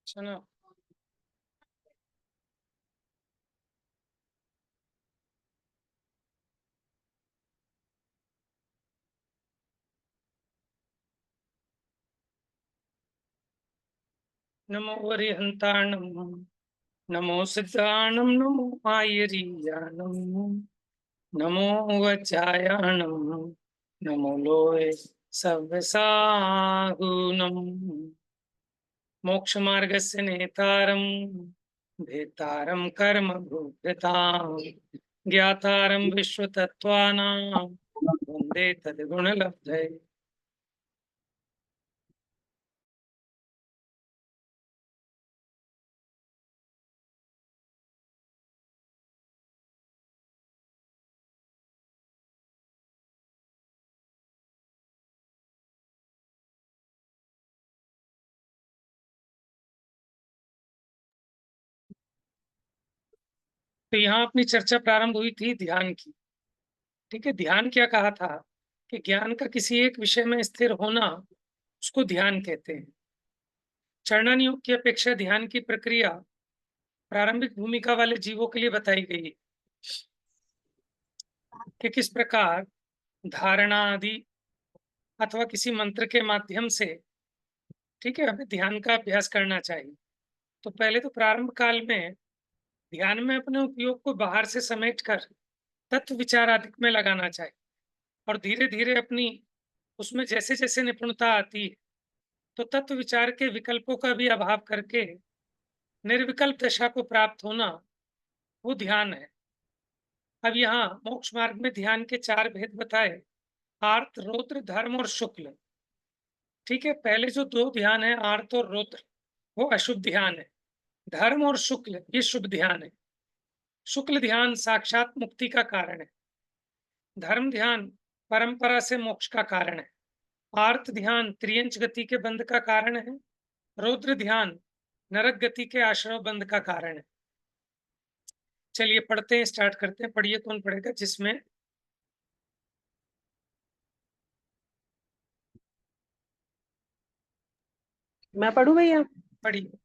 सुनो। नमो वरिहंताणं, नमो सिद्धाणं, नमो आयरीयाणं, नमो वचायाणं, नमो लोये सव्यसाहुनं। मोक्षमार्गस्य नेतारं, भेतारं कर्म भूभृतां, ज्ञातारं विश्वतत्त्वानां, वन्दे तद्गुणलब्धये। तो यहाँ अपनी चर्चा प्रारंभ हुई थी ध्यान की। ठीक है, ध्यान क्या कहा था कि ज्ञान का किसी एक विषय में स्थिर होना, उसको ध्यान कहते हैं। चरणन योग की अपेक्षा ध्यान की प्रक्रिया प्रारंभिक भूमिका वाले जीवों के लिए बताई गई है कि किस प्रकार धारणा आदि अथवा किसी मंत्र के माध्यम से, ठीक है, हमें ध्यान का अभ्यास करना चाहिए। तो पहले तो प्रारंभ काल में ध्यान में अपने उपयोग को बाहर से समेट कर तत्व विचार आदि में लगाना चाहिए, और धीरे धीरे अपनी उसमें जैसे जैसे निपुणता आती है तो तत्व विचार के विकल्पों का भी अभाव करके निर्विकल्प दशा को प्राप्त होना, वो ध्यान है। अब यहाँ मोक्ष मार्ग में ध्यान के चार भेद बताए, आर्त, रौद्र, धर्म और शुक्ल। ठीक है, पहले जो दो ध्यान है आर्त और रौद्र, वो अशुभ ध्यान है। धर्म और शुक्ल ये शुभ ध्यान है। शुक्ल ध्यान साक्षात मुक्ति का कारण है। धर्म ध्यान परंपरा से मोक्ष का कारण है। आर्त ध्यान त्रियंच गति के बंध का कारण है। रौद्र ध्यान नरक गति के आश्रव बंध का कारण है। चलिए पढ़ते हैं, स्टार्ट करते हैं। पढ़िए, कौन पढ़ेगा? जिसमें मैं पढ़ू भैया। पढ़िए।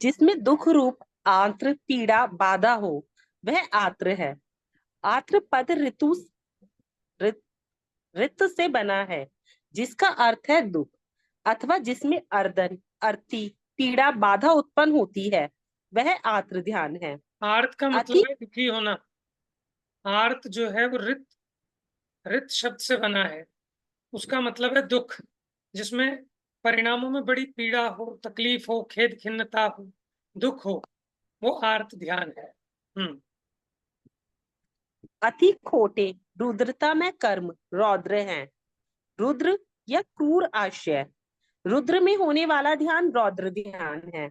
जिसमें दुख रूप आंत्र पीड़ा बाधा हो वह आत्र है। आत्र पद रित, रित से बना है जिसका अर्थ है दुख, अथवा जिसमें अर्दन अर्थी पीड़ा बाधा उत्पन्न होती है वह आत्र ध्यान है। आर्त का अति मतलब है दुखी होना। आर्त जो है वो रित, रित शब्द से बना है। उसका मतलब है दुख, जिसमें परिणामों में बड़ी पीड़ा हो, तकलीफ हो, खेद खिन्नता हो, दुख हो, वो आर्त ध्यान है। अति खोटे रुद्रता में कर्म रौद्र हैं। रुद्र या क्रूर आशय, रुद्र में होने वाला ध्यान रौद्र ध्यान है।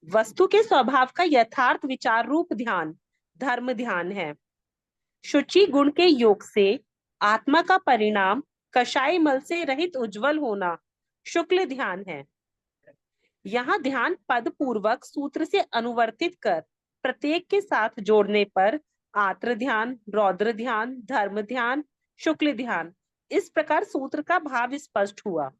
वस्तु के स्वभाव का यथार्थ विचार रूप ध्यान धर्म ध्यान है। शुचि गुण के योग से आत्मा का परिणाम कषाय मल से रहित उज्जवल होना शुक्ल ध्यान है। यहाँ ध्यान पद पूर्वक सूत्र से अनुवर्तित कर प्रत्येक के साथ जोड़ने पर आत्र ध्यान, रौद्र ध्यान, धर्म ध्यान, शुक्ल ध्यान, इस प्रकार सूत्र का भाव स्पष्ट हुआ।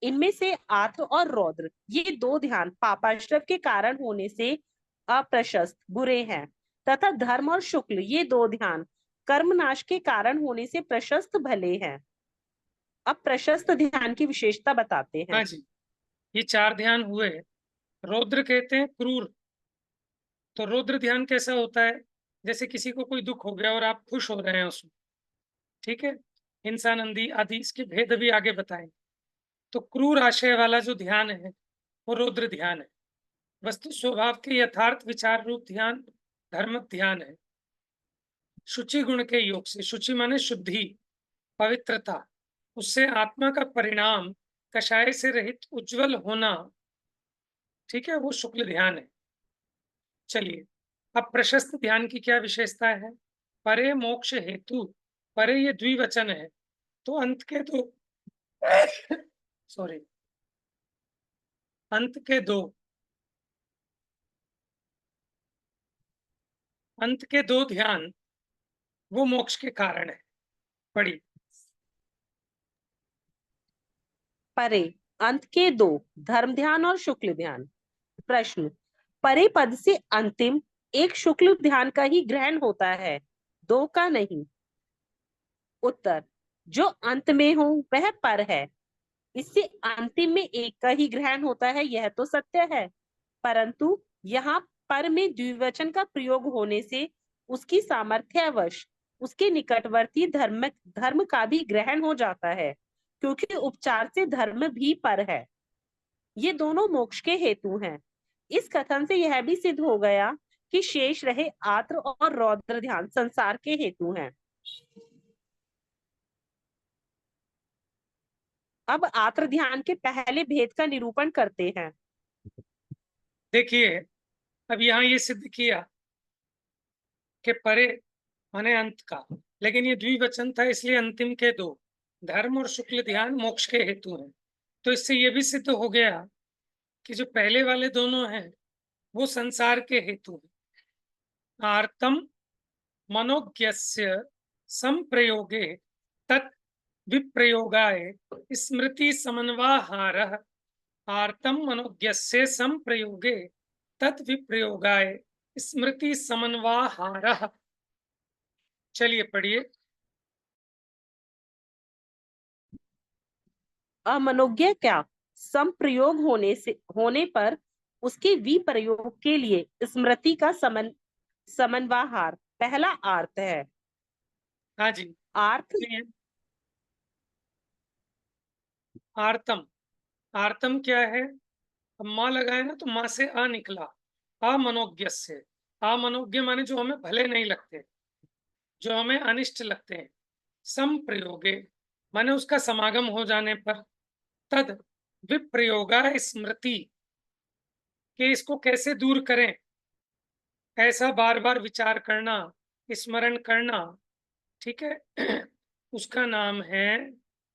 इनमें से आत्र और रौद्र ये दो ध्यान पापाश्रव के कारण होने से अप्रशस्त बुरे हैं, तथा धर्म और शुक्ल ये दो ध्यान कर्मनाश के कारण होने से प्रशस्त भले हैं। अब प्रशस्त ध्यान की विशेषता बताते हाँ हैं। जी, ये चार ध्यान हुए। रौद्र कहते हैं क्रूर। तो रौद्र ध्यान कैसा होता है? जैसे किसी को कोई दुख हो गया और आप खुश हो रहे हैं उसमें, ठीक है, इंसान आदि आदि इसके भेद भी आगे बताएंगे। तो क्रूर आशय वाला जो ध्यान है वो रौद्र ध्यान है। वस्तु स्वभाव के यथार्थ विचार रूप ध्यान धर्म ध्यान है। शुचि गुण के योग से, शुचि माने शुद्धि, पवित्रता, उससे आत्मा का परिणाम कषाय से रहित उज्जवल होना, ठीक है, वो शुक्ल ध्यान है। चलिए, अब प्रशस्त ध्यान की क्या विशेषता है? परे मोक्ष हेतु, परे ये द्विवचन है, तो अंत के दो सॉरी, अंत के दो, अंत के दो ध्यान वो मोक्ष के कारण है। पढ़ी। परे अंत के दो, धर्म ध्यान और शुक्ल ध्यान। प्रश्न, परे पद से अंतिम एक शुक्ल ध्यान का ही ग्रहण होता है, दो का नहीं। उत्तर, जो अंत में हो वह पर है, इससे अंतिम में एक का ही ग्रहण होता है, यह तो सत्य है। परंतु यहाँ पर में द्विवचन का प्रयोग होने से उसकी सामर्थ्यवश उसके निकटवर्ती धर्म धर्म का भी ग्रहण हो जाता है, क्योंकि उपचार से धर्म भी पर है। ये दोनों मोक्ष के हेतु हैं। इस कथन से यह भी सिद्ध हो गया कि शेष रहे आत्र और रौद्र ध्यान संसार के हेतु हैं। अब आत्र ध्यान के पहले भेद का निरूपण करते हैं। देखिए, अब यहाँ ये सिद्ध किया कि परे माने अंत का, लेकिन ये द्विवचन था इसलिए अंतिम के दो, धर्म और शुक्ल ध्यान मोक्ष के हेतु हैं। तो इससे ये भी सिद्ध हो गया कि जो पहले वाले दोनों हैं वो संसार के हेतु हैं। आर्तम मनोज्ञस्य संप्रयोगे तत् विप्रयोगाय स्मृति समन्वाहारः। आर्तम मनोज्ञस्य संप्रयोगे तत् विप्रयोगाय स्मृति समन्वाहारः। चलिए पढ़िए। अमनोज्ञ क्या, संप्रयोग होने पर उसके विप्रयोग के लिए स्मृति का समन्वाहार पहला आर्त है। हाँ जी, आर्थ आर्तम, आर्तम क्या है? अब माँ लगाए ना तो माँ से आ निकला, अमनोज्ञ से। अमनोज्ञ माने जो हमें भले नहीं लगते, जो हमें अनिष्ट लगते हैं। संप्रयोगे माने उसका समागम हो जाने पर, तद विप्रयोगा स्मृति कि इसको कैसे दूर करें, ऐसा बार बार विचार करना, स्मरण करना, ठीक है। उसका नाम है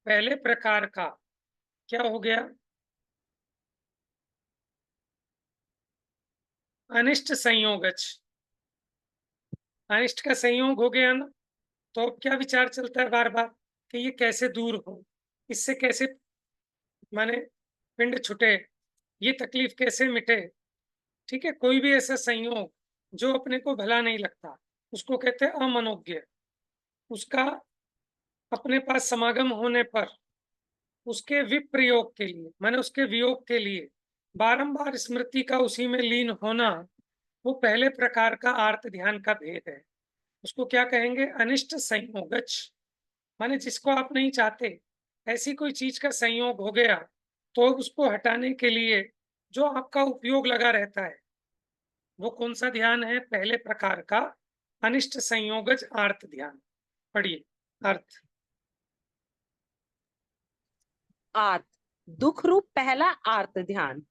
पहले प्रकार का, क्या हो गया? अनिष्ट संयोगच। अनिष्ट का संयोग हो गया ना, तो अब क्या विचार चलता है बार बार कि ये कैसे दूर हो, इससे कैसे माने पिंड छुटे, ये तकलीफ कैसे मिटे। ठीक है, कोई भी ऐसा संयोग जो अपने को भला नहीं लगता उसको कहते हैं अमनोज्ञ। उसका अपने पास समागम होने पर उसके विप्रयोग के लिए माने उसके वियोग के लिए बारंबार स्मृति का उसी में लीन होना, वो पहले प्रकार का आर्त ध्यान का भेद है। उसको क्या कहेंगे? अनिष्ट संयोगच। माने जिसको आप नहीं चाहते, ऐसी कोई चीज का संयोग हो गया तो उसको हटाने के लिए जो आपका उपयोग लगा रहता है, वो कौन सा ध्यान है? पहले प्रकार का अनिष्ट संयोगज आर्त ध्यान। पढ़िए अर्थ। आर्त, दुख रूप पहला आर्त ध्यान।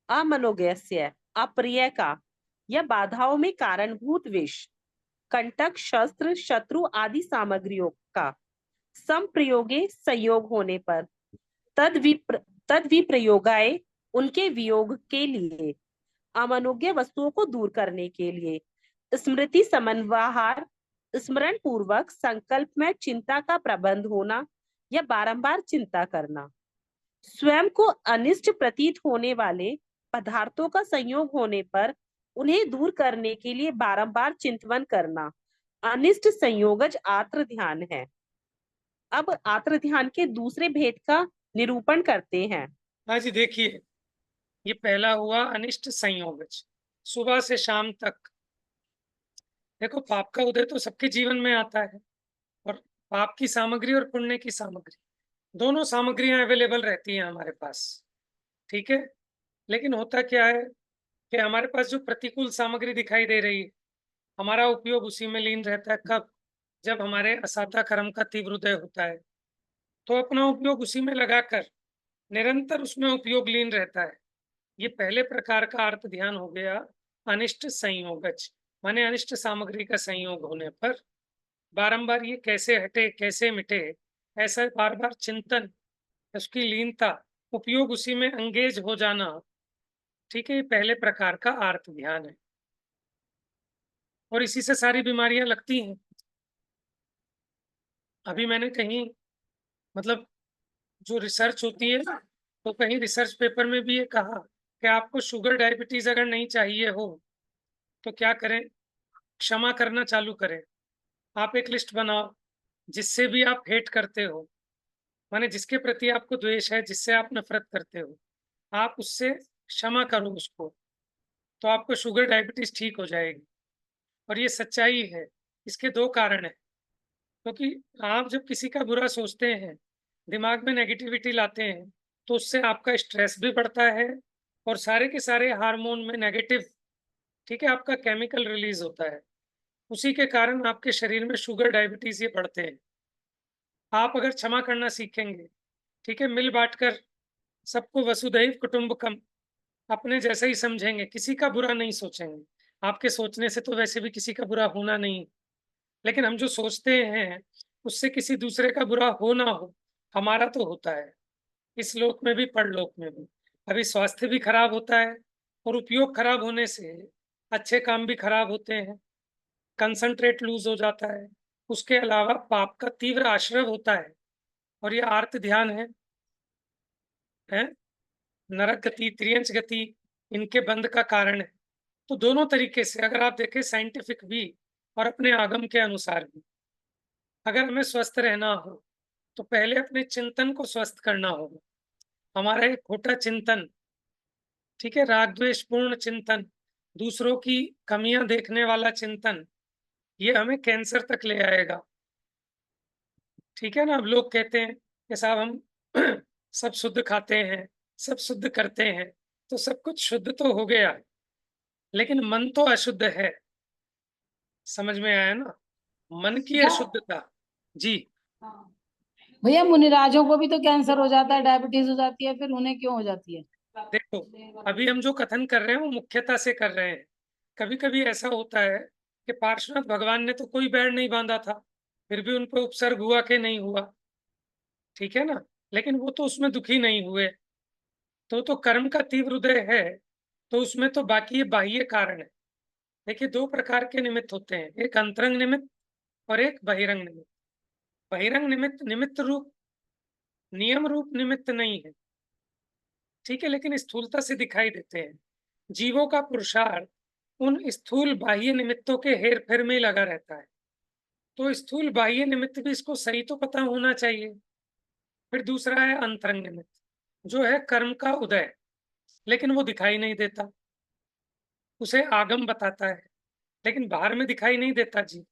अमनोज्ञस्य, अप्रिय का या बाधाओं में कारणभूत विष, कंटक, शस्त्र, शत्रु आदि सामग्रियों का संप्रयोगे संयोग होने पर, तद विप्रयोगाय उनके वियोग के लिए, अमनोज्ञ वस्तुओं को दूर करने के लिए, स्मृति समन्वहार, स्मरण पूर्वक संकल्प में चिंता का प्रबंध होना या बारंबार चिंता करना, स्वयं को अनिष्ट प्रतीत होने वाले पदार्थों का संयोग होने पर उन्हें दूर करने के लिए बारंबार चिंतन करना, अनिष्ट संयोगज आत्र ध्यान है। अब आत्र ध्यान के दूसरे भेद का निरूपण करते हैं। हाँ जी, देखिए, ये पहला हुआ अनिष्ट संयोगज। सुबह से शाम तक देखो, पाप का उदय तो सबके जीवन में आता है, और पाप की सामग्री और पुण्य की सामग्री दोनों सामग्रियां अवेलेबल रहती हैं हमारे पास। ठीक है, लेकिन होता क्या है कि हमारे पास जो प्रतिकूल सामग्री दिखाई दे रही है, हमारा उपयोग उसी में लीन रहता है। कब? जब हमारे असाता कर्म का तीव्र उदय होता है, तो अपना उपयोग उसी में लगाकर निरंतर उसमें उपयोग लीन रहता है। ये पहले प्रकार का अर्थ ध्यान हो गया अनिष्ट संयोगज, माने अनिष्ट सामग्री का संयोग होने पर बारंबार ये कैसे हटे, कैसे मिटे, ऐसा बार बार चिंतन, उसकी लीनता, उपयोग उसी में अंगेज हो जाना। ठीक है, ये पहले प्रकार का आर्त ध्यान है, और इसी से सारी बीमारियां लगती हैं। अभी मैंने कहीं मतलब जो रिसर्च होती है तो कहीं रिसर्च पेपर में भी ये कहा कि आपको शुगर डायबिटीज अगर नहीं चाहिए हो तो क्या करें, क्षमा करना चालू करें। आप एक लिस्ट बनाओ जिससे भी आप हेट करते हो, माने जिसके प्रति आपको द्वेष है, जिससे आप नफरत करते हो, आप उससे क्षमा करो उसको, तो आपको शुगर डायबिटीज ठीक हो जाएगी। और ये सच्चाई है। इसके दो कारण हैं, क्योंकि आप जब किसी का बुरा सोचते हैं, दिमाग में नेगेटिविटी लाते हैं, तो उससे आपका स्ट्रेस भी बढ़ता है और सारे के सारे हार्मोन में नेगेटिव, ठीक है, आपका केमिकल रिलीज होता है। उसी के कारण आपके शरीर में शुगर डायबिटीज ये बढ़ते हैं। आप अगर क्षमा करना सीखेंगे, ठीक है, मिल बांट कर सबको वसुधैव कुटुंबकम अपने जैसे ही समझेंगे, किसी का बुरा नहीं सोचेंगे। आपके सोचने से तो वैसे भी किसी का बुरा होना नहीं, लेकिन हम जो सोचते हैं उससे किसी दूसरे का बुरा हो ना हो, हमारा तो होता है, इस लोक में भी परलोक में भी। अभी स्वास्थ्य भी खराब होता है और उपयोग खराब होने से अच्छे काम भी खराब होते हैं, कंसंट्रेट लूज हो जाता है। उसके अलावा पाप का तीव्र आश्रय होता है और ये आर्त ध्यान है नरक गति, त्रियंच गति, इनके बंद का कारण है। तो दोनों तरीके से अगर आप देखें, साइंटिफिक भी और अपने आगम के अनुसार भी, अगर हमें स्वस्थ रहना हो तो पहले अपने चिंतन को स्वस्थ करना होगा। हमारा एक खोटा चिंतन, ठीक है, राग द्वेष पूर्ण चिंतन, दूसरों की कमियां देखने वाला चिंतन, ये हमें कैंसर तक ले आएगा। ठीक है ना। अब लोग कहते हैं कि साहब हम सब शुद्ध खाते हैं, सब शुद्ध करते हैं, तो सब कुछ शुद्ध तो हो गया, लेकिन मन तो अशुद्ध है। समझ में आया ना, मन की क्या अशुद्धता। जी भैया, मुनिराजों को भी तो कैंसर हो जाता है, डायबिटीज हो जाती है, फिर उन्हें क्यों हो जाती है? देखो, अभी हम जो कथन कर रहे हैं वो मुख्यता से कर रहे हैं। कभी कभी ऐसा होता है कि पार्श्वनाथ भगवान ने तो कोई बैर नहीं बांधा था, फिर भी उन पर उपसर्ग हुआ कि नहीं हुआ, ठीक है ना, लेकिन वो तो उसमें दुखी नहीं हुए। तो कर्म का तीव्र उदय है, तो उसमें तो बाकी ये बाह्य कारण है। देखिए, दो प्रकार के निमित्त होते हैं, एक अंतरंग निमित्त और एक बहिरंग निमित्त। बहिरंग निमित्त निमित्त रूप, नियम रूप निमित्त नहीं है, ठीक है, लेकिन स्थूलता से दिखाई देते हैं। जीवों का पुरुषार्थ उन स्थूल बाह्य निमित्तों के हेर फेर में लगा रहता है। तो स्थूल बाह्य निमित्त भी इसको सही तो पता होना चाहिए। फिर दूसरा है अंतरंग निमित्त, जो है कर्म का उदय, लेकिन वो दिखाई नहीं देता, उसे आगम बताता है, लेकिन बाहर में दिखाई नहीं देता जी।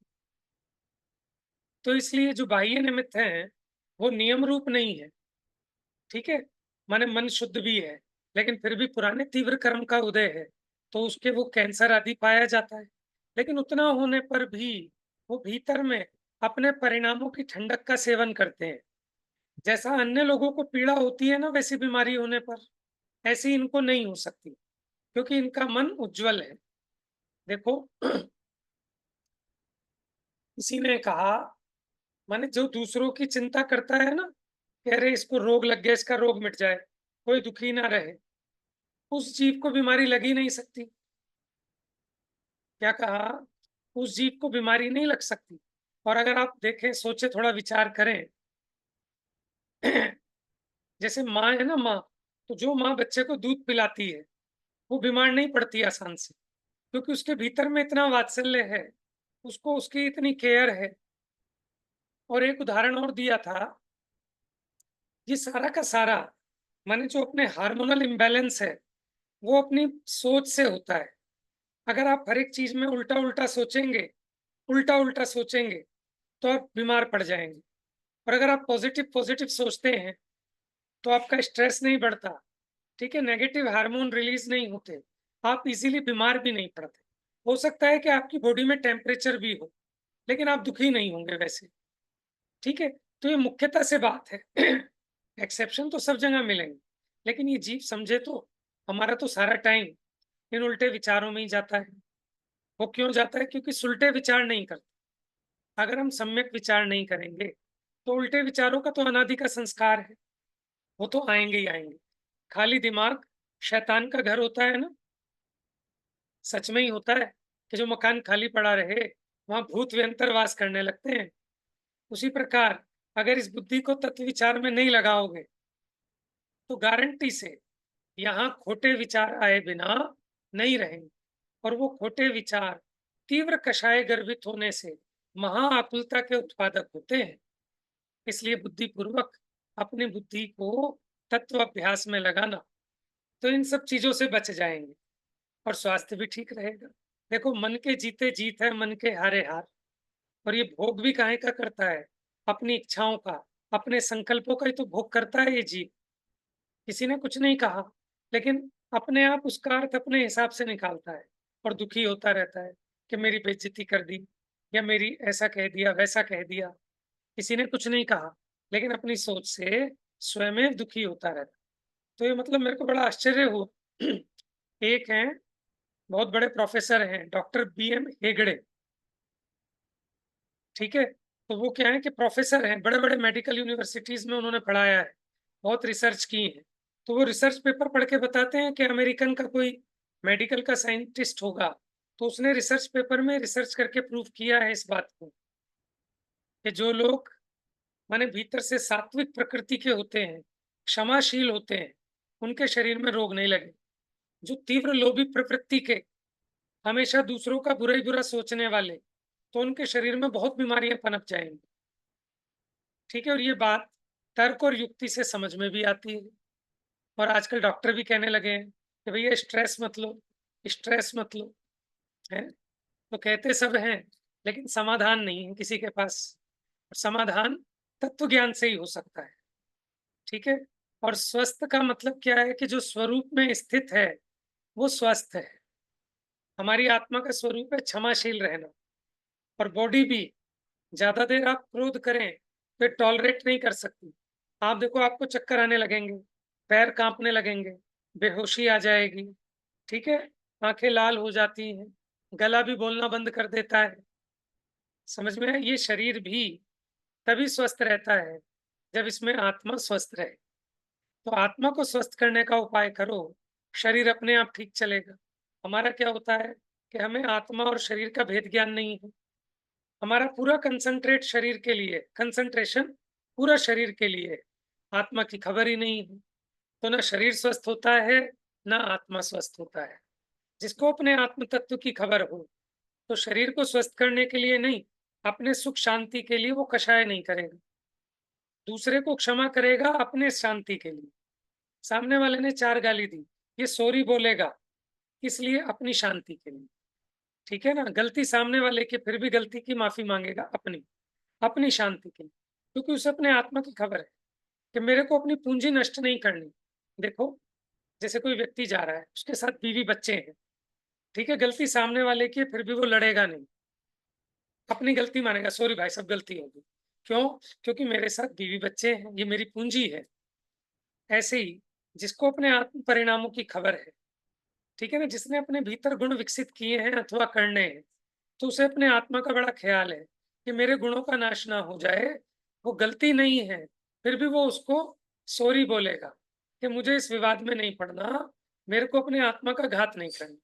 तो इसलिए जो बाह्य निमित्त है वो नियम रूप नहीं है, ठीक है, माने मन शुद्ध भी है, लेकिन फिर भी पुराने तीव्र कर्म का उदय है, तो उसके वो कैंसर आदि पाया जाता है। लेकिन उतना होने पर भी वो भीतर में अपने परिणामों की ठंडक का सेवन करते हैं। जैसा अन्य लोगों को पीड़ा होती है ना वैसी बीमारी होने पर, ऐसी इनको नहीं हो सकती, क्योंकि इनका मन उज्जवल है। देखो, किसी ने कहा, माने जो दूसरों की चिंता करता है ना, कि अरे इसको रोग लग गया, इसका रोग मिट जाए, कोई दुखी ना रहे, उस जीव को बीमारी लग ही नहीं सकती। क्या कहा, उस जीव को बीमारी नहीं लग सकती। और अगर आप देखें, सोचे, थोड़ा विचार करें, जैसे माँ है ना, माँ, तो जो माँ बच्चे को दूध पिलाती है वो बीमार नहीं पड़ती आसान से, क्योंकि उसके भीतर में इतना वात्सल्य है, उसको उसकी इतनी केयर है। और एक उदाहरण और दिया था, ये सारा का सारा, माने जो अपने हार्मोनल इम्बैलेंस है वो अपनी सोच से होता है। अगर आप हर एक चीज में उल्टा उल्टा सोचेंगे, उल्टा उल्टा सोचेंगे, तो आप बीमार पड़ जाएंगे। और अगर आप पॉजिटिव पॉजिटिव सोचते हैं तो आपका स्ट्रेस नहीं बढ़ता, ठीक है, नेगेटिव हार्मोन रिलीज नहीं होते, आप इजीली बीमार भी नहीं पड़ते। हो सकता है कि आपकी बॉडी में टेम्परेचर भी हो, लेकिन आप दुखी नहीं होंगे वैसे, ठीक है। तो ये मुख्यता से बात है। एक्सेप्शन तो सब जगह मिलेंगे, लेकिन ये जीव समझे तो हमारा तो सारा टाइम इन उल्टे विचारों में ही जाता है। वो क्यों जाता है? क्योंकि सुलटे विचार नहीं करते। अगर हम सम्यक विचार नहीं करेंगे तो उल्टे विचारों का तो अनादि का संस्कार है, वो तो आएंगे ही आएंगे। खाली दिमाग शैतान का घर होता है ना, सच में ही होता है कि जो मकान खाली पड़ा रहे वहां भूत व्यंतर वास करने लगते हैं। उसी प्रकार अगर इस बुद्धि को तत्व विचार में नहीं लगाओगे तो गारंटी से यहाँ खोटे विचार आए बिना नहीं रहेंगे, और वो खोटे विचार तीव्र कषाय गर्भित होने से महा आकुलता के उत्पादक होते हैं। इसलिए बुद्धिपूर्वक अपनी बुद्धि को तत्व अभ्यास में लगाना, तो इन सब चीजों से बच जाएंगे और स्वास्थ्य भी ठीक रहेगा। देखो, मन के जीते जीत है, मन के हारे हार। और ये भोग भी काहे का करता है? अपनी इच्छाओं का, अपने संकल्पों का ही तो भोग करता है ये जीव। किसी ने कुछ नहीं कहा, लेकिन अपने आप उसका अर्थ अपने हिसाब से निकालता है और दुखी होता रहता है कि मेरी बेइज्जती कर दी, या मेरी ऐसा कह दिया, वैसा कह दिया। किसी ने कुछ नहीं कहा, लेकिन अपनी सोच से स्वयं दुखी होता रहता। तो ये मतलब मेरे को बड़ा आश्चर्य हुआ। एक हैं, बहुत बड़े प्रोफेसर हैं, डॉक्टर बीएम हेगड़े। ठीक है, तो वो क्या है कि प्रोफेसर हैं, बड़े बड़े मेडिकल यूनिवर्सिटीज में उन्होंने पढ़ाया है, बहुत रिसर्च की है। तो वो रिसर्च पेपर पढ़ के बताते हैं कि अमेरिकन का कोई मेडिकल का साइंटिस्ट होगा, तो उसने रिसर्च पेपर में रिसर्च करके प्रूव किया है इस बात को कि जो लोग माने भीतर से सात्विक प्रकृति के होते हैं, क्षमाशील होते हैं, उनके शरीर में रोग नहीं लगे। जो तीव्र लोभी प्रवृत्ति के, हमेशा दूसरों का बुरा ही बुरा सोचने वाले, तो उनके शरीर में बहुत बीमारियां पनप जाएंगी। ठीक है, और ये बात तर्क और युक्ति से समझ में भी आती है। और आजकल डॉक्टर भी कहने लगे हैं कि भैया स्ट्रेस मत लो, स्ट्रेस मत लो, है। तो कहते सब हैं, लेकिन समाधान नहीं है किसी के पास। समाधान तत्व ज्ञान से ही हो सकता है। ठीक है, और स्वस्थ का मतलब क्या है कि जो स्वरूप में स्थित है वो स्वस्थ है। हमारी आत्मा का स्वरूप है क्षमाशील रहना। और बॉडी भी, ज्यादा देर आप क्रोध करें तो टॉलरेट नहीं कर सकती। आप देखो, आपको चक्कर आने लगेंगे, पैर कांपने लगेंगे, बेहोशी आ जाएगी। ठीक है, आंखें लाल हो जाती हैं, गला भी बोलना बंद कर देता है। समझ में है? ये शरीर भी तभी स्वस्थ रहता है जब इसमें आत्मा स्वस्थ रहे। तो आत्मा को स्वस्थ करने का उपाय करो, शरीर अपने आप ठीक चलेगा। हमारा क्या होता है कि हमें आत्मा और शरीर का भेद ज्ञान नहीं है। हमारा पूरा कंसंट्रेट शरीर के लिए, कंसंट्रेशन पूरा शरीर के लिए, आत्मा की खबर ही नहीं है। तो ना शरीर स्वस्थ होता है, ना आत्मा स्वस्थ होता है। जिसको अपने आत्म तत्व की खबर हो, तो शरीर को स्वस्थ करने के लिए नहीं, अपने सुख शांति के लिए वो कषाय नहीं करेगा। दूसरे को क्षमा करेगा अपने शांति के लिए। सामने वाले ने 4 गाली दी, ये सॉरी बोलेगा, इसलिए अपनी शांति के लिए। ठीक है ना, गलती सामने वाले की, फिर भी गलती की माफी मांगेगा अपनी, अपनी शांति के लिए, क्योंकि उसे अपने आत्मा की खबर है कि मेरे को अपनी पूंजी नष्ट नहीं करनी। देखो, जैसे कोई व्यक्ति जा रहा है, उसके साथ बीवी बच्चे हैं। ठीक है, गलती सामने वाले की है, फिर भी वो लड़ेगा नहीं, अपनी गलती मानेगा, सॉरी भाई सब गलती होगी। क्यों? क्योंकि मेरे साथ बीवी बच्चे हैं, ये मेरी पूंजी है। ऐसे ही जिसको अपने आत्म परिणामों की खबर है, ठीक है ना, जिसने अपने भीतर गुण विकसित किए हैं अथवा करने हैं, तो उसे अपने आत्मा का बड़ा ख्याल है कि मेरे गुणों का नाश ना हो जाए। वो गलती नहीं है, फिर भी वो उसको सॉरी बोलेगा कि मुझे इस विवाद में नहीं पड़ना, मेरे को अपने आत्मा का घात नहीं करना,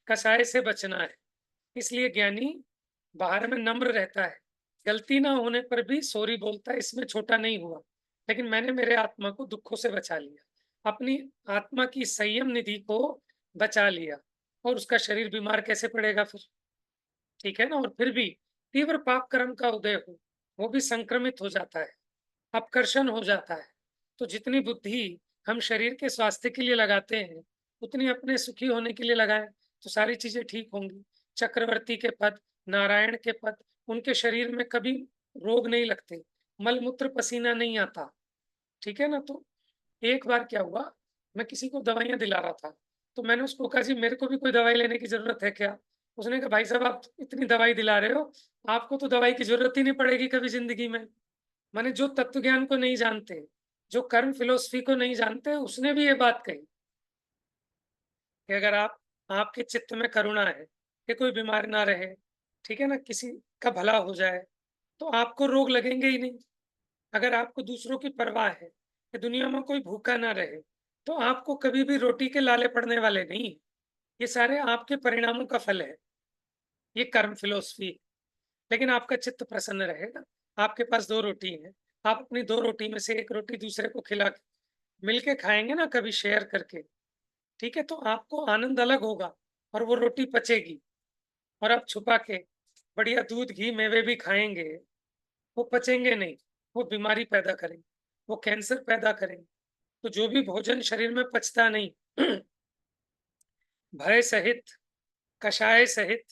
कसाय से बचना है। इसलिए ज्ञानी बाहर में नम्र रहता है, गलती ना होने पर भी सॉरी बोलता है, इसमें छोटा नहीं हुआ, लेकिन मैंने मेरे आत्मा को दुखों से बचा लिया, अपनी आत्मा की संयम निधि को बचा लिया। और उसका शरीर बीमार कैसे पड़ेगा फिर? ठीक है ना। और फिर भी तीव्र पाप कर्म का उदय हो, वो भी संक्रमित हो जाता है, अपकर्षण हो जाता है। तो जितनी बुद्धि हम शरीर के स्वास्थ्य के लिए लगाते हैं, उतनी अपने सुखी होने के लिए लगाएं, तो सारी चीजें ठीक होंगी। चक्रवर्ती के पद, नारायण के पद, उनके शरीर में कभी रोग नहीं लगते, मल मूत्र पसीना नहीं आता। ठीक है ना। तो एक बार क्या हुआ, मैं किसी को दवाइयां दिला रहा था, तो मैंने उसको कहा, जी मेरे को भी कोई दवाई लेने की जरूरत है क्या? उसने कहा, भाई साहब आप इतनी दवाई दिला रहे हो, आपको तो दवाई की जरूरत ही नहीं पड़ेगी कभी जिंदगी में। माने जो तत्व ज्ञान को नहीं जानते, जो कर्म फिलोसफी को नहीं जानते, उसने भी ये बात कही कि अगर आपके चित्त में करुणा है कि कोई बीमार ना रहे, ठीक है ना, किसी का भला हो जाए, तो आपको रोग लगेंगे ही नहीं। अगर आपको दूसरों की परवाह है कि दुनिया में कोई भूखा ना रहे, तो आपको कभी भी रोटी के लाले पड़ने वाले नहीं। ये सारे आपके परिणामों का फल है, ये कर्म फिलोसफी। लेकिन आपका चित्त प्रसन्न रहेगा। आपके पास 2 रोटी है, आप अपनी 2 रोटी में से 1 रोटी दूसरे को खिला मिलके खाएंगे ना कभी शेयर करके, ठीक है, तो आपको आनंद अलग होगा और वो रोटी पचेगी। और आप छुपा के बढ़िया दूध घी मेवे भी खाएंगे, वो पचेंगे नहीं, वो बीमारी पैदा करेंगे, वो कैंसर पैदा करेंगे। तो जो भी भोजन शरीर में पचता नहीं भय सहित, कषाय सहित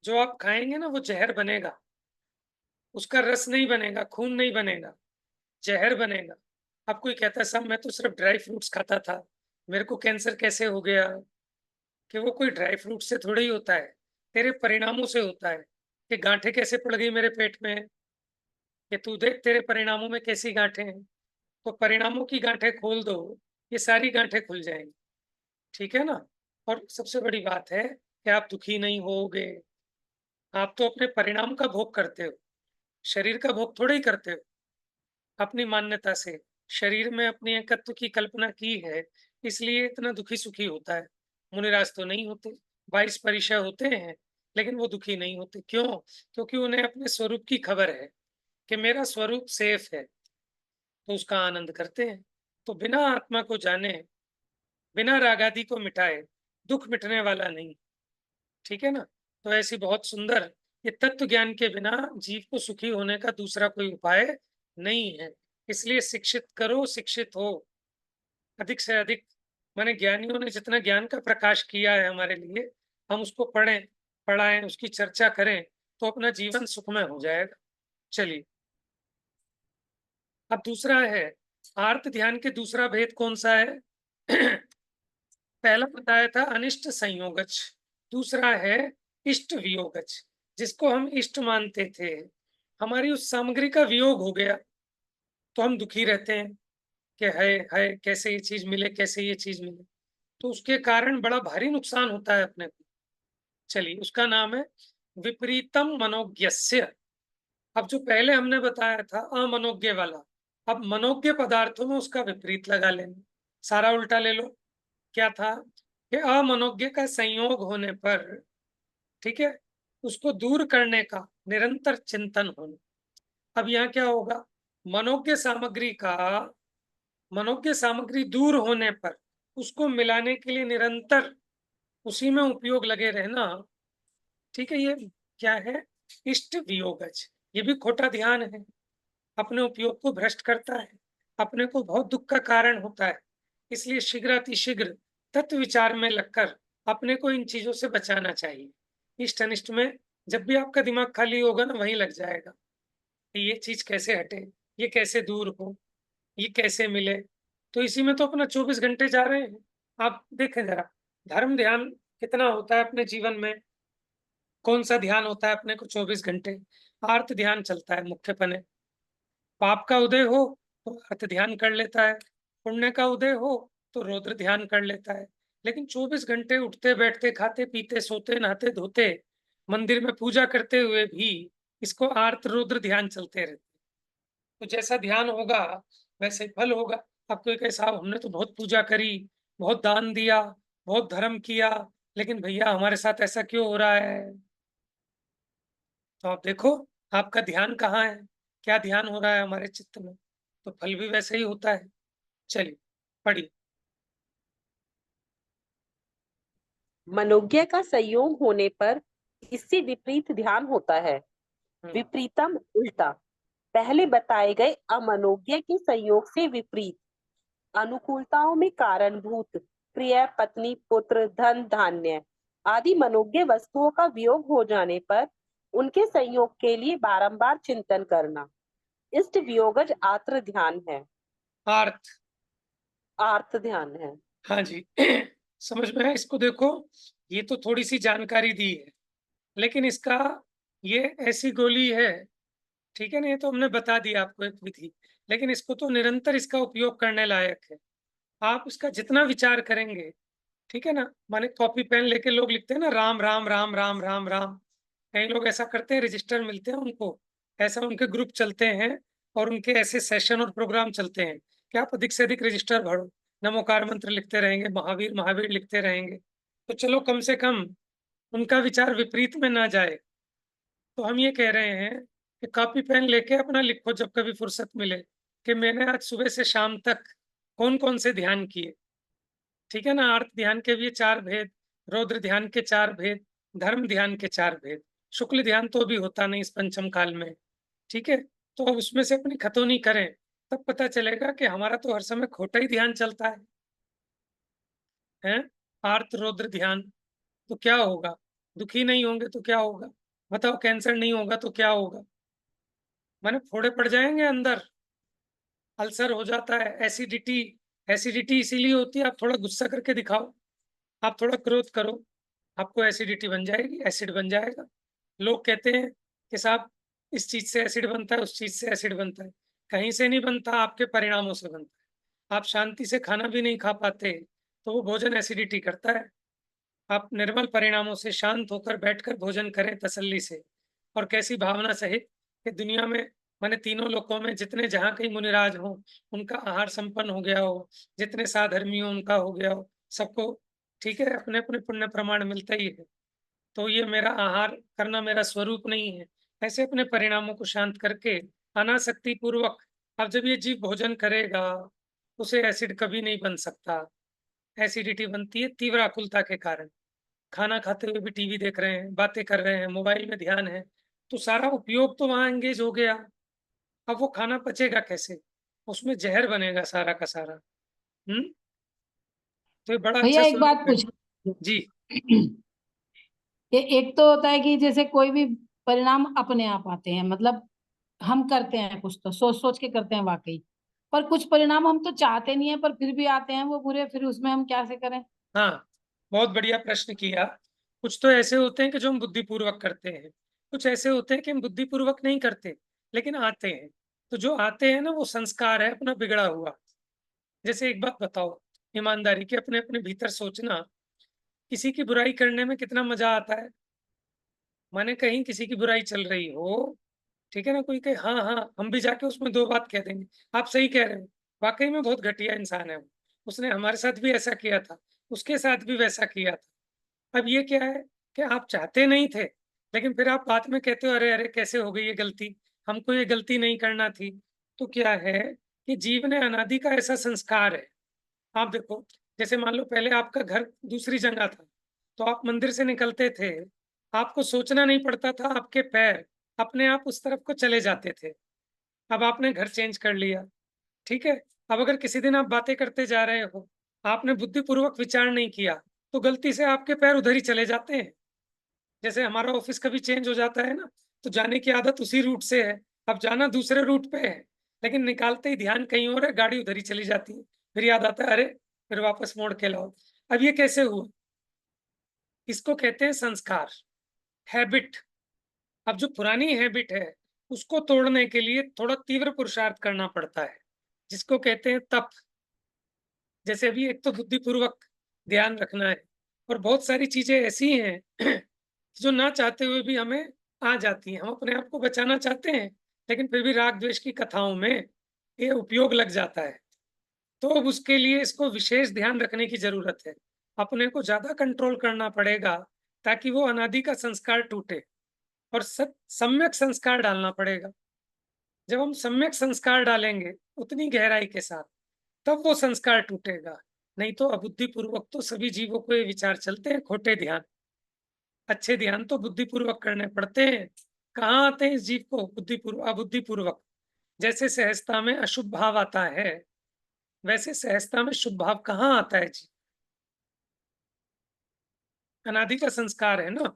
जो आप खाएंगे ना, वो जहर बनेगा। उसका रस नहीं बनेगा, खून नहीं बनेगा, जहर बनेगा। अब कोई कहता है साहब मैं तो सिर्फ ड्राई फ्रूट्स खाता था, मेरे को कैंसर कैसे हो गया? कि वो कोई ड्राई फ्रूट से थोड़ा ही होता है, तेरे परिणामों से होता है। कि गांठें कैसे पड़ गई मेरे पेट में, कि तू देख तेरे परिणामों में कैसी गांठें हैं। तो परिणामों की गांठें खोल दो, ये सारी गांठें खुल जाएंगी, ठीक है ना। और सबसे बड़ी बात है कि आप दुखी नहीं होगे। आप तो अपने परिणाम का भोग करते हो, शरीर का भोग थोड़ा ही करते हो। अपनी मान्यता से शरीर में अपनी एकत्व की कल्पना की है, इसलिए इतना दुखी सुखी होता है। मुनिराज तो नहीं होते, 22 परिचय होते हैं, लेकिन वो दुखी नहीं होते। क्यों? क्योंकि उन्हें अपने स्वरूप की खबर है कि मेरा स्वरूप सेफ है, तो उसका आनंद करते हैं। तो बिना आत्मा को जाने, बिना रागादि को मिटाए दुख मिटने वाला नहीं, ठीक है ना। तो ऐसी बहुत सुंदर, ये तत्व ज्ञान के बिना जीव को सुखी होने का दूसरा कोई उपाय नहीं है। इसलिए शिक्षित करो, शिक्षित हो अधिक से अधिक। माने ज्ञानियों ने जितना ज्ञान का प्रकाश किया है हमारे लिए, हम उसको पढ़ें, पढ़ाएं, उसकी चर्चा करें, तो अपना जीवन सुखमय हो जाएगा। चलिए, अब दूसरा है आर्त ध्यान के दूसरा भेद कौन सा है? पहला बताया था अनिष्ट संयोगज, दूसरा है इष्ट वियोगज। जिसको हम इष्ट मानते थे, हमारी उस सामग्री का वियोग हो गया, तो हम दुखी रहते हैं कि है कैसे ये चीज मिले, कैसे ये चीज मिले। तो उसके कारण बड़ा भारी नुकसान होता है अपने को। चलिए, उसका नाम है विपरीतम मनोज्ञस्य। अब जो पहले हमने बताया था अमनोज्ञ वाला, अब मनोज्ञ पदार्थों में उसका विपरीत लगा लेंगे, सारा उल्टा ले लो। क्या था कि अमनोज्ञ का संयोग होने पर, ठीक है, उसको दूर करने का निरंतर चिंतन होना। अब यहाँ क्या होगा? मनोज्ञ सामग्री का, मनोज्ञ सामग्री दूर होने पर उसको मिलाने के लिए निरंतर उसी में उपयोग लगे रहना, ठीक है। ये क्या है? इष्ट वियोगज। ये भी खोटा ध्यान है, अपने उपयोग को भ्रष्ट करता है, अपने को बहुत दुख का कारण होता है। इसलिए शीघ्र अतिशीघ्र तत्व विचार में लगकर अपने को इन चीजों से बचाना चाहिए। इष्ट अनिष्ट में जब भी आपका दिमाग खाली होगा ना, वहीं लग जाएगा कि ये चीज कैसे हटे, ये कैसे दूर हो, ये कैसे मिले। तो इसी में तो अपना 24 घंटे जा रहे हैं। आप देखें जरा, धर्म ध्यान कितना होता है अपने जीवन में? कौन सा ध्यान होता है अपने को 24 घंटे? आर्त ध्यान चलता है मुख्यपने। पाप का उदय हो तो अर्थ ध्यान कर लेता है, पुण्य का उदय हो तो रौद्र ध्यान कर लेता है। लेकिन 24 घंटे उठते बैठते, खाते पीते, सोते नहाते धोते, मंदिर में पूजा करते हुए भी इसको आर्त रुद्र ध्यान चलते रहते। तो जैसा ध्यान होगा वैसे फल होगा। अब कोई कहे साहब हमने तो बहुत पूजा करी, बहुत दान दिया, बहुत धर्म किया, लेकिन भैया हमारे साथ ऐसा क्यों हो रहा है? तो आप देखो आपका ध्यान कहाँ है, क्या ध्यान हो रहा है हमारे चित्त में, तो फल भी वैसे ही होता है। चलिए, पढ़िए। मनोज्ञ का संयोग होने पर इससे विपरीत ध्यान होता है। विपरीतम उल्टा। पहले बताए गए अमनोज्ञ के संयोग से विपरीत अनुकूलताओं में कारणभूत प्रिय, पत्नी, पुत्र, धन, धान्य आदि मनोज्ञ वस्तुओं का वियोग हो जाने पर उनके संयोग के लिए बारंबार चिंतन करना इष्ट वियोगज आत्र ध्यान है। आर्थ, आर्त ध्यान है। हाँ जी। समझ में है इसको? देखो, ये तो थोड़ी सी जानकारी दी है, लेकिन इसका ये ऐसी गोली है, ठीक है ना। ये तो हमने बता दिया आपको एक विधि, लेकिन इसको तो निरंतर इसका उपयोग करने लायक है। आप इसका जितना विचार करेंगे, ठीक है ना। माने कॉपी पेन लेके लोग लिखते हैं ना, राम राम राम राम राम राम। कई लोग ऐसा करते हैं, रजिस्टर मिलते हैं उनको, ऐसा उनके ग्रुप चलते हैं और उनके ऐसे सेशन और प्रोग्राम चलते हैं कि आप अधिक से अधिक रजिस्टर भरो, नमोकार मंत्र लिखते रहेंगे, महावीर महावीर लिखते रहेंगे। तो चलो कम से कम उनका विचार विपरीत में ना जाए। तो हम ये कह रहे हैं कि कॉपी पेन लेके अपना लिखो जब कभी फुर्सत मिले, कि मैंने आज सुबह से शाम तक कौन कौन से ध्यान किए, ठीक है ना। आर्त ध्यान के भी 4 भेद, रौद्र ध्यान के 4 भेद, धर्म ध्यान के 4 भेद। शुक्ल ध्यान तो अभी होता नहीं इस पंचम काल में, ठीक है। तो अब उसमें से अपनी खतौनी करें, तब पता चलेगा कि हमारा तो हर समय खोटा ही ध्यान चलता है। आर्त रौद्र ध्यान तो क्या होगा, दुखी नहीं होंगे तो क्या होगा, बताओ। कैंसर नहीं होगा तो क्या होगा, माने फोड़े पड़ जाएंगे अंदर, अल्सर हो जाता है, एसिडिटी। एसिडिटी इसीलिए होती है, आप थोड़ा गुस्सा करके दिखाओ, आप थोड़ा क्रोध करो, आपको एसिडिटी बन जाएगी, एसिड बन जाएगा। लोग कहते हैं कि साहब इस चीज से एसिड बनता है, उस चीज से एसिड बनता है। कहीं से नहीं बनता, आपके परिणामों से बनता है। आप शांति से खाना भी नहीं खा पाते तो वो भोजन एसिडिटी करता है। आप निर्मल परिणामों से शांत होकर बैठकर भोजन करें तसल्ली से, और कैसी भावना सहित कि दुनिया में, माने तीनों लोकों में जितने जहाँ कहीं मुनिराज हो उनका आहार संपन्न हो गया हो, जितने साधर्मी हो उनका हो गया हो, सबको, ठीक है, अपने अपने पुण्य प्रमाण मिलता ही है। तो ये मेरा आहार करना मेरा स्वरूप नहीं है, ऐसे अपने परिणामों को शांत करके अनासक्ति पूर्वक। अब जब ये जीव भोजन करेगा, उसे एसिड कभी नहीं बन सकता। एसिडिटी बनती है तीव्र आकुलता के कारण। खाना खाते हुए भी टीवी देख रहे हैं, बातें कर रहे हैं, मोबाइल में ध्यान है, तो सारा उपयोग तो वहां एंगेज हो गया। अब वो खाना पचेगा कैसे, उसमें जहर बनेगा सारा का सारा। तो ये बड़ा भैया अच्छा एक बात स्वरूप है। पूछ जी। ये एक तो होता है कि जैसे कोई भी परिणाम अपने आप आते हैं, मतलब हम करते हैं कुछ तो सोच सोच के करते हैं वाकई, पर कुछ परिणाम हम तो चाहते नहीं है पर फिर भी आते हैं वो बुरे, फिर उसमें हम क्या से करें? हाँ, बहुत बढ़िया प्रश्न किया। कुछ तो ऐसे होते हैं कि जो हम बुद्धिपूर्वक करते हैं, कुछ ऐसे होते हैं कि हम बुद्धिपूर्वक नहीं करते लेकिन आते हैं। तो जो आते हैं ना, वो संस्कार है अपना बिगड़ा हुआ। जैसे एक बात बताओ, ईमानदारी के, अपने अपने भीतर सोचना, किसी की बुराई करने में कितना मजा आता है। माने कहीं किसी की बुराई चल रही हो, ठीक है ना, कोई कहे हाँ हाँ, हम भी जाके उसमें 2 बात कह देंगे, आप सही कह रहे हो, वाकई में बहुत घटिया इंसान है वो, उसने हमारे साथ भी ऐसा किया था, उसके साथ भी वैसा किया था। अब ये क्या है कि आप चाहते नहीं थे, लेकिन फिर आप बाद में कहते हो अरे अरे कैसे हो गई ये गलती, हमको ये गलती नहीं करना थी। तो क्या है कि जीव ने अनादि का ऐसा संस्कार है। आप देखो, जैसे मान लो पहले आपका घर दूसरी जगह था, तो आप मंदिर से निकलते थे, आपको सोचना नहीं पड़ता था, आपके पैर अपने आप उस तरफ को चले जाते थे। अब आपने घर चेंज कर लिया, ठीक है। अब अगर किसी दिन आप बातें करते जा रहे हो, आपने बुद्धिपूर्वक विचार नहीं किया, तो गलती से आपके पैर उधर ही चले जाते हैं। जैसे हमारा ऑफिस कभी चेंज हो जाता है ना, तो जाने की आदत उसी रूट से है, अब जाना दूसरे रूट पे है, लेकिन निकालते ही ध्यान कहीं और है, गाड़ी उधर ही चली जाती है। फिर याद आता है अरे, फिर वापस मोड़ के लाओ। अब ये कैसे हुआ, इसको कहते हैं संस्कार, हैबिट। अब जो पुरानी हैबिट है, उसको तोड़ने के लिए थोड़ा तीव्र पुरुषार्थ करना पड़ता है, जिसको कहते हैं तप। जैसे अभी एक तो बुद्धिपूर्वक ध्यान रखना है, और बहुत सारी चीजें ऐसी हैं जो ना चाहते हुए भी हमें आ जाती हैं। हम अपने आप को बचाना चाहते हैं, लेकिन फिर भी राग द्वेष की कथाओं में ये उपयोग लग जाता है। तो अब उसके लिए इसको विशेष ध्यान रखने की जरूरत है, अपने को ज्यादा कंट्रोल करना पड़ेगा, ताकि वो अनादि का संस्कार टूटे, और सम्यक संस्कार डालना पड़ेगा। जब हम सम्यक संस्कार डालेंगे उतनी गहराई के साथ, तब वो संस्कार टूटेगा। नहीं तो अबुद्धिपूर्वक तो सभी जीवों को ये विचार चलते हैं, खोटे ध्यान। अच्छे ध्यान तो बुद्धिपूर्वक करने पड़ते हैं। कहाँ आते हैं इस जीव को बुद्धिपूर्वक, अबुद्धिपूर्वक। जैसे सहजता में अशुभ भाव आता है, वैसे सहजता में शुभ भाव कहाँ आता है जी, अनादि का संस्कार है ना।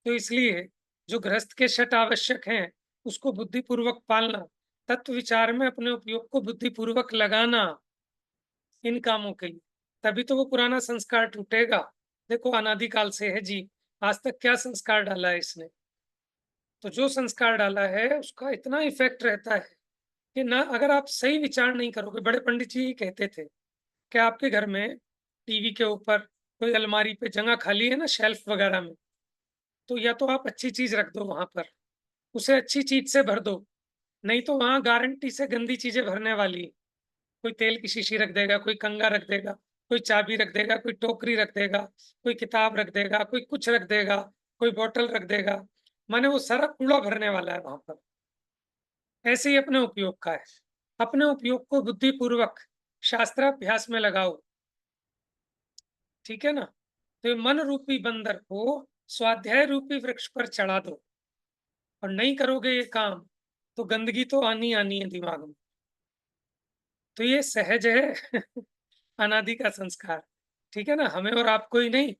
तो इसलिए जो गृहस्थ के षट आवश्यक हैं, उसको बुद्धिपूर्वक पालना, तत्व विचार में अपने उपयोग को बुद्धिपूर्वक लगाना इन कामों के लिए, तभी तो वो पुराना संस्कार टूटेगा। देखो अनादिकाल से है जी, आज तक क्या संस्कार डाला है इसने। तो जो संस्कार डाला है उसका इतना इफेक्ट रहता है कि ना, अगर आप सही विचार नहीं करोगे, बड़े पंडित जी कहते थे कि आपके घर में टीवी के ऊपर कोई अलमारी पे जगह खाली है ना, शेल्फ वगैरह में, तो या तो आप अच्छी चीज रख दो वहां पर, उसे अच्छी चीज से भर दो, नहीं तो वहां गारंटी से गंदी चीजें भरने वाली है। कोई तेल की शीशी रख देगा, कोई कंगा रख देगा, कोई चाबी रख देगा, कोई टोकरी रख देगा, कोई किताब रख देगा, कोई कुछ रख देगा, कोई बोतल रख देगा, माने वो सारा कूड़ा भरने वाला है वहां पर। ऐसे ही अपने उपयोग का है, अपने उपयोग को बुद्धिपूर्वक शास्त्राभ्यास में लगाओ, ठीक है ना। तो ये मन रूपी बंदर को स्वाध्याय रूपी वृक्ष पर चढ़ा दो, और नहीं करोगे ये काम तो गंदगी तो आनी आनी है दिमाग में। तो ये सहज है अनादि का संस्कार, ठीक है ना। हमें और आपको ही नहीं,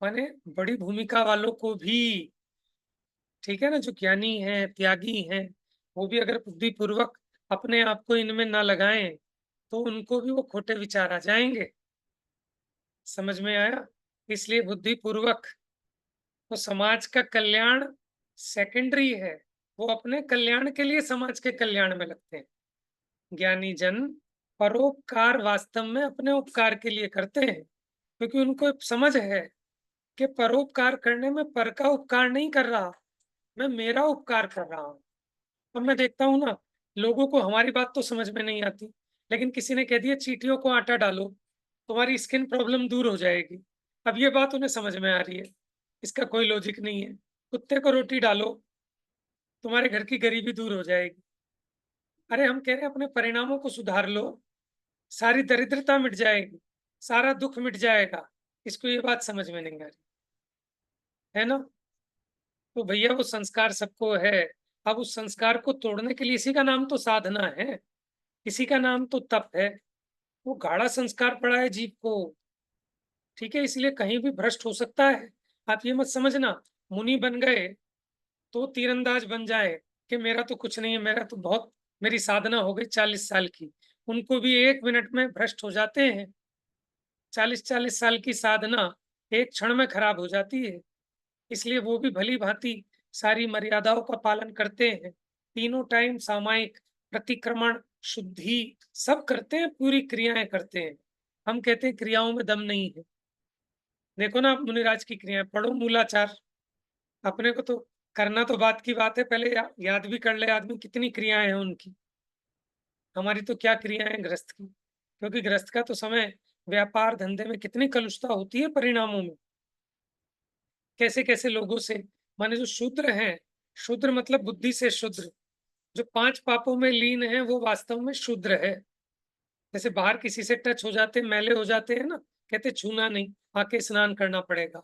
माने बड़ी भूमिका वालों को भी, ठीक है ना, जो ज्ञानी हैं, त्यागी हैं, वो भी अगर बुद्धि पूर्वक अपने आप को इनमें ना लगाएं तो उनको भी वो खोटे विचार आ जाएंगे। समझ में आया? इसलिए बुद्धि पूर्वक, तो समाज का कल्याण सेकेंडरी है, वो अपने कल्याण के लिए समाज के कल्याण में लगते हैं। ज्ञानी जन परोपकार वास्तव में अपने उपकार के लिए करते हैं, क्योंकि उनको समझ है कि परोपकार करने में पर का उपकार नहीं कर रहा, मैं मेरा उपकार कर रहा हूँ। अब मैं देखता हूँ ना, लोगों को हमारी बात तो समझ में नहीं आती, लेकिन किसी ने कह दिया चींटियों को आटा डालो, तुम्हारी स्किन प्रॉब्लम दूर हो जाएगी। अब ये बात उन्हें समझ में आ रही है, इसका कोई लॉजिक नहीं है। कुत्ते को रोटी डालो, तुम्हारे घर की गरीबी दूर हो जाएगी। अरे हम कह रहे हैं अपने परिणामों को सुधार लो, सारी दरिद्रता मिट जाएगी, सारा दुख मिट जाएगा। इसको ये बात समझ में नहीं आ रही है ना। तो भैया वो संस्कार सबको है, अब उस संस्कार को तोड़ने के लिए इसी का नाम तो साधना है, इसी का नाम तो तप है। वो गाढ़ा संस्कार पड़ा है जीव को, ठीक है, इसलिए कहीं भी भ्रष्ट हो सकता है। आप ये मत समझना मुनि बन गए तो तीरंदाज बन जाए कि मेरा तो कुछ नहीं है, मेरा तो बहुत, मेरी साधना हो गई 40 साल की। उनको भी 1 मिनट में भ्रष्ट हो जाते हैं। 40-40 साल की साधना एक क्षण में खराब हो जाती है। इसलिए वो भी भली भांति सारी मर्यादाओं का पालन करते हैं, तीनों टाइम सामायिक प्रतिक्रमण शुद्धि सब करते हैं, पूरी क्रियाएं करते हैं। हम कहते हैं क्रियाओं में दम नहीं है। देखो ना आप मुनिराज की क्रियाएं पढ़ो, मूलाचार, अपने को तो करना तो बात की बात है, पहले याद भी कर ले आदमी कितनी क्रियाएं हैं उनकी। हमारी तो क्या क्रियाएं हैं गृहस्थ की, क्योंकि गृहस्थ का तो समय व्यापार धंधे में कितनी कलुषता होती है परिणामों में, कैसे कैसे लोगों से। माने जो शूद्र हैं, शूद्र मतलब बुद्धि से शूद्र, जो 5 पापों में लीन है वो वास्तव में शूद्र है। जैसे बाहर किसी से टच हो जाते मैले हो जाते हैं ना, कहते छूना नहीं, आके स्नान करना पड़ेगा।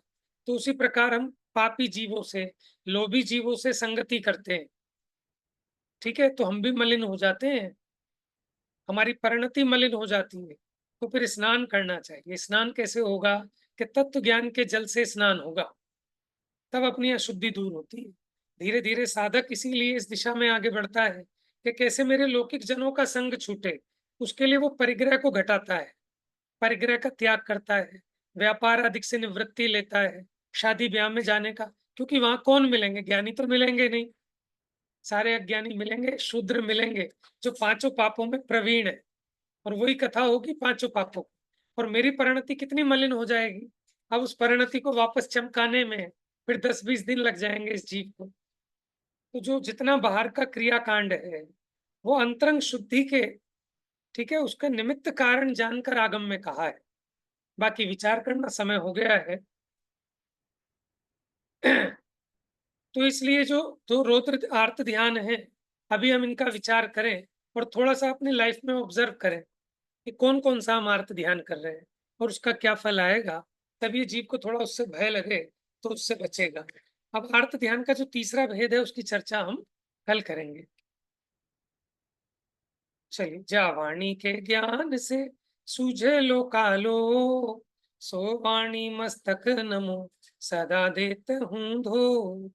तो उसी प्रकार हम पापी जीवों से, लोभी जीवों से संगति करते हैं, ठीक है, तो हम भी मलिन हो जाते हैं, हमारी परिणति मलिन हो जाती है। तो फिर स्नान करना चाहिए। स्नान कैसे होगा? कि तत्व ज्ञान के जल से स्नान होगा, तब अपनी अशुद्धि दूर होती है। धीरे धीरे साधक इसीलिए इस दिशा में आगे बढ़ता है कि कैसे मेरे लौकिक जनों का संग छूटे। उसके लिए वो परिग्रह को घटाता है, परिग्रह का त्याग करता है, व्यापार अधिक से निवृत्ति लेता है, शादी ब्याह में जाने का, क्योंकि वहां कौन मिलेंगे? ज्ञानी तो मिलेंगे नहीं, सारे अज्ञानी मिलेंगे, शूद्र मिलेंगे जो 5 पापों में प्रवीण है। और वही कथा होगी 5 पापों की। और मेरी परिणति कितनी मलिन हो जाएगी, अब उस परिणति को वापस चमकाने में फिर 10-20 दिन लग जाएंगे इस जीव को। तो जो जितना बाहर का क्रियाकांड है वो अंतरंग शुद्धि के, ठीक है, उसका निमित्त कारण जानकर आगम में कहा है। बाकी विचार करना समय हो गया है तो इसलिए जो जो रौद्र आर्त ध्यान है, अभी हम इनका विचार करें और थोड़ा सा अपनी लाइफ में ऑब्जर्व करें कि कौन कौन सा हम आर्त ध्यान कर रहे हैं और उसका क्या फल आएगा। तभी जीव को थोड़ा उससे भय लगे तो उससे बचेगा। अब आर्त ध्यान का जो तीसरा भेद है उसकी चर्चा हम कल करेंगे। चलिए, जा वाणी के ज्ञान से सूझे लो कालो, सो वाणी मस्तक नमो सदा देत हूँ धो।